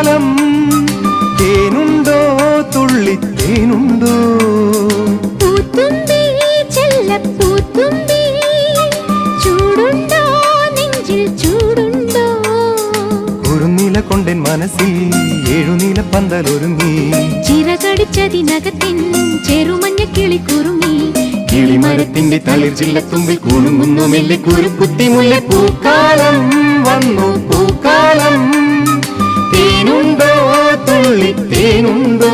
പൂക്കാലം തേനുണ്ടോ തുള്ളിത്തേനുണ്ടോ പൂത്തുമ്പി ചെല്ലപ്പൂത്തുമ്പി ചൂടുണ്ടോ നെഞ്ചിൽ ചൂടുണ്ടോ കുറുനില കൊണ്ടെൻ മനസ്സിൽ ഏഴുനീല പന്തലൊരുങ്ങി ചിറകടിച്ചതിനകത്തിൻ ചെറുമഞ്ഞ കിളി കുറുങ്ങി കിളിമരത്തിന്റെ തളിർ ചില്ലത്തുമ്പിൽ കുണുങ്ങുന്നു മെല്ലെ കുരുക്കുത്തി മുല്ല പൂക്കാലം വന്നു പൂക്കാലം തേനുണ്ടോ തുള്ളിത്തേനുണ്ടോ